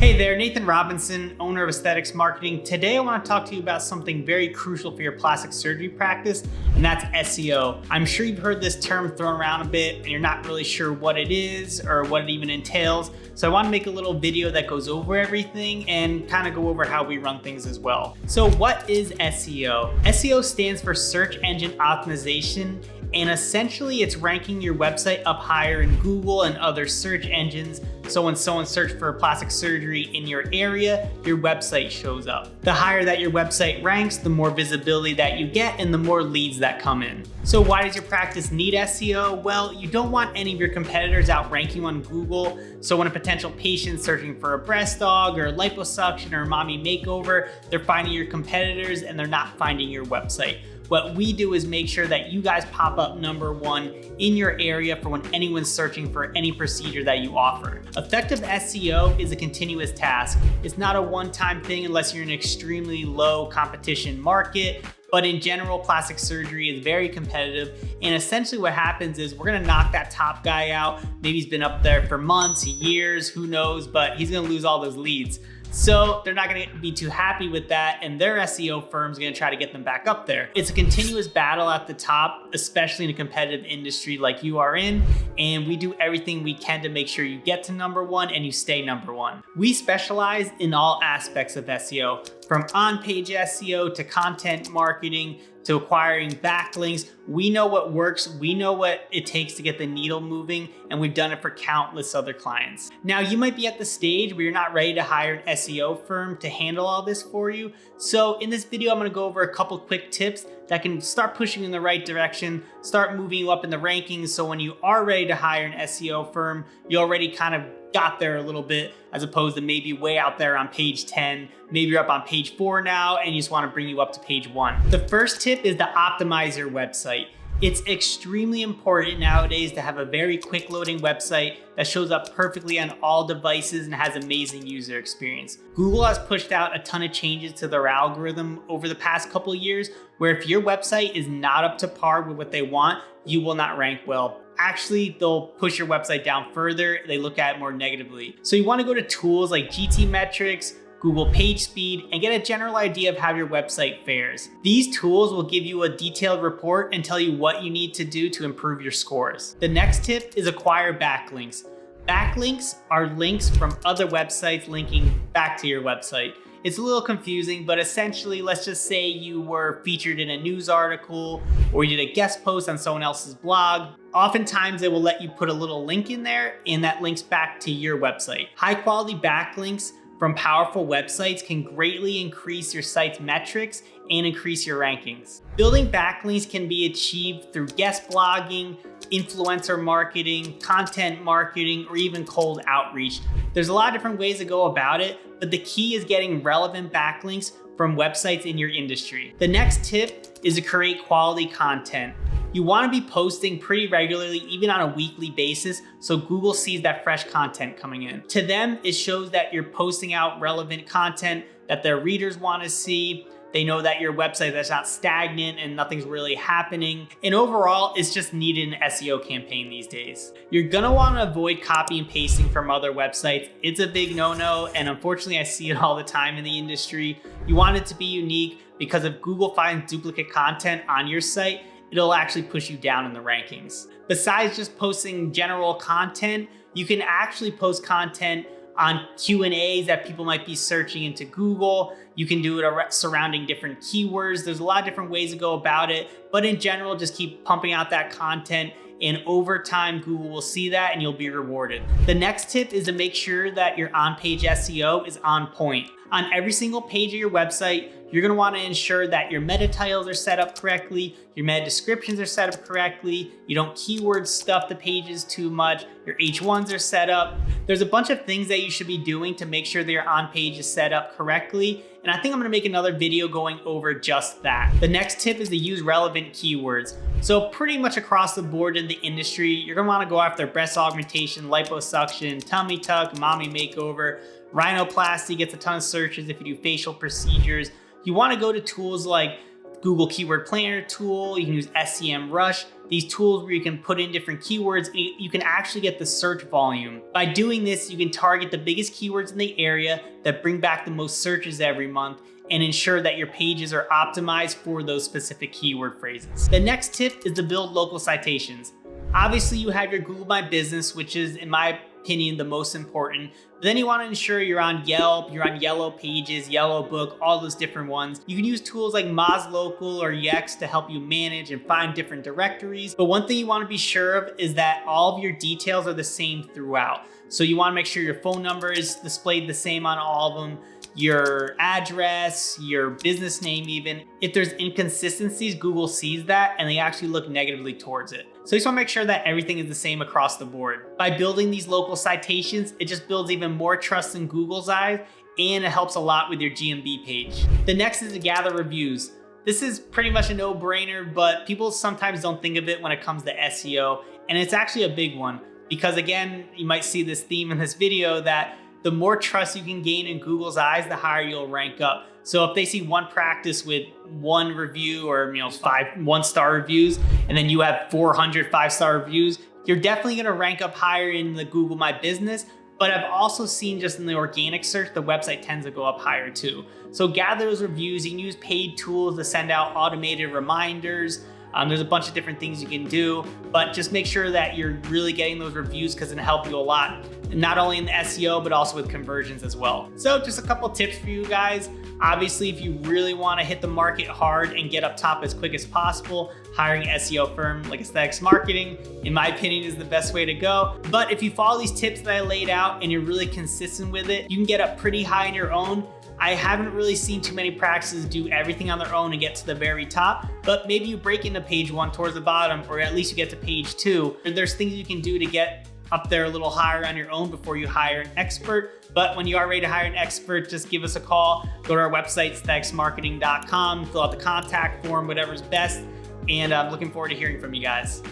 Hey there, Nathan Robinson, owner of Aesthetics Marketing. Today I want to talk to you about something very crucial for your plastic surgery practice, and that's SEO. I'm sure you've heard this term thrown around a bit and you're not really sure what it is or what it even entails. So I want to make a little video that goes over everything and kind of go over how we run things as well. So what is SEO? SEO stands for Search Engine Optimization, and essentially it's ranking your website up higher in Google and other search engines. So when someone searches for plastic surgery in your area, your website shows up. The higher that your website ranks, the more visibility that you get and the more leads that come in. So why does your practice need SEO? Well, you don't want any of your competitors outranking on Google. So when a potential patient searching for a breast aug or liposuction or a mommy makeover, they're finding your competitors and they're not finding your website. What we do is make sure that you guys pop up #1 in your area for when anyone's searching for any procedure that you offer. Effective SEO is a continuous task. It's not a one-time thing unless you're in an extremely low competition market. But in general, plastic surgery is very competitive. And essentially what happens is we're gonna knock that top guy out. Maybe he's been up there for months, years, who knows, but he's gonna lose all those leads. So they're not gonna be too happy with that, and their SEO firm's gonna try to get them back up there. It's a continuous battle at the top, especially in a competitive industry like you are in, and we do everything we can to make sure you get to #1 and you stay #1. We specialize in all aspects of SEO, from on-page SEO to content marketing, to acquiring backlinks. We know what works, we know what it takes to get the needle moving, and we've done it for countless other clients. Now, you might be at the stage where you're not ready to hire an SEO firm to handle all this for you. So in this video, I'm gonna go over a couple quick tips that can start pushing you in the right direction, start moving you up in the rankings, so when you are ready to hire an SEO firm, you already kind of got there a little bit, as opposed to maybe way out there on page 10. Maybe you're up on page 4 now and you just want to bring you up to page 1. The first tip is to optimize your website. It's extremely important nowadays to have a very quick loading website that shows up perfectly on all devices and has amazing user experience. Google has pushed out a ton of changes to their algorithm over the past couple of years, where if your website is not up to par with what they want, you will not rank well. Actually, they'll push your website down further. They look at it more negatively. So you want to go to tools like GTmetrix, Google PageSpeed, and get a general idea of how your website fares. These tools will give you a detailed report and tell you what you need to do to improve your scores. The next tip is acquire backlinks. Backlinks are links from other websites linking back to your website. It's a little confusing, but essentially, let's just say you were featured in a news article or you did a guest post on someone else's blog. Oftentimes, they will let you put a little link in there and that links back to your website. High quality backlinks from powerful websites can greatly increase your site's metrics and increase your rankings. Building backlinks can be achieved through guest blogging, influencer marketing, content marketing, or even cold outreach. There's a lot of different ways to go about it, but the key is getting relevant backlinks from websites in your industry. The next tip is to create quality content. You want to be posting pretty regularly, even on a weekly basis, so Google sees that fresh content coming in. To them, it shows that you're posting out relevant content that their readers want to see. They know that your website that's not stagnant and nothing's really happening. And overall, it's just needed an SEO campaign these days. You're gonna wanna avoid copy and pasting from other websites. It's a big no-no, and unfortunately I see it all the time in the industry. You want it to be unique, because if Google finds duplicate content on your site, it'll actually push you down in the rankings. Besides just posting general content, you can actually post content on Q&As that people might be searching into Google. You can do it surrounding different keywords. There's a lot of different ways to go about it, but in general, just keep pumping out that content, and over time, Google will see that and you'll be rewarded. The next tip is to make sure that your on-page SEO is on point. On every single page of your website, you're gonna wanna ensure that your meta titles are set up correctly, your meta descriptions are set up correctly, you don't keyword stuff the pages too much, your H1s are set up. There's a bunch of things that you should be doing to make sure that your on-page is set up correctly, and I think I'm gonna make another video going over just that. The next tip is to use relevant keywords. So pretty much across the board in the industry, you're gonna wanna go after breast augmentation, liposuction, tummy tuck, mommy makeover. Rhinoplasty gets a ton of searches if you do facial procedures. You wanna go to tools like Google Keyword Planner tool, you can use SEMrush, these tools where you can put in different keywords and you can actually get the search volume. By doing this, you can target the biggest keywords in the area that bring back the most searches every month and ensure that your pages are optimized for those specific keyword phrases. The next tip is to build local citations. Obviously, you have your Google My Business, which is, in my opinion, the most important. But then you want to ensure you're on Yelp, you're on Yellow Pages, Yellow Book, all those different ones. You can use tools like Moz Local or Yext to help you manage and find different directories. But one thing you want to be sure of is that all of your details are the same throughout. So you want to make sure your phone number is displayed the same on all of them, your address, your business name even. If there's inconsistencies, Google sees that and they actually look negatively towards it. So you just want to make sure that everything is the same across the board. By building these local citations, it just builds even more trust in Google's eyes, and it helps a lot with your GMB page. The next is to gather reviews. This is pretty much a no-brainer, but people sometimes don't think of it when it comes to SEO, and it's actually a big one. Because again, you might see this theme in this video that the more trust you can gain in Google's eyes, the higher you'll rank up. So if they see one practice with one review or 5 one-star reviews, and then you have 400 5-star reviews, you're definitely gonna rank up higher in the Google My Business. But I've also seen just in the organic search, the website tends to go up higher too. So gather those reviews. You can use paid tools to send out automated reminders. There's a bunch of different things you can do, but just make sure that you're really getting those reviews because it'll help you a lot, not only in the SEO, but also with conversions as well. So just a couple tips for you guys. Obviously, if you really want to hit the market hard and get up top as quick as possible, hiring an SEO firm like Aesthetics Marketing, in my opinion, is the best way to go. But if you follow these tips that I laid out and you're really consistent with it, you can get up pretty high on your own. I haven't really seen too many practices do everything on their own and get to the very top, but maybe you break into page 1 towards the bottom, or at least you get to page 2. There's things you can do to get up there a little higher on your own before you hire an expert. But when you are ready to hire an expert, just give us a call. Go to our website, aestheticsmarketing.com, fill out the contact form, whatever's best. And I'm looking forward to hearing from you guys.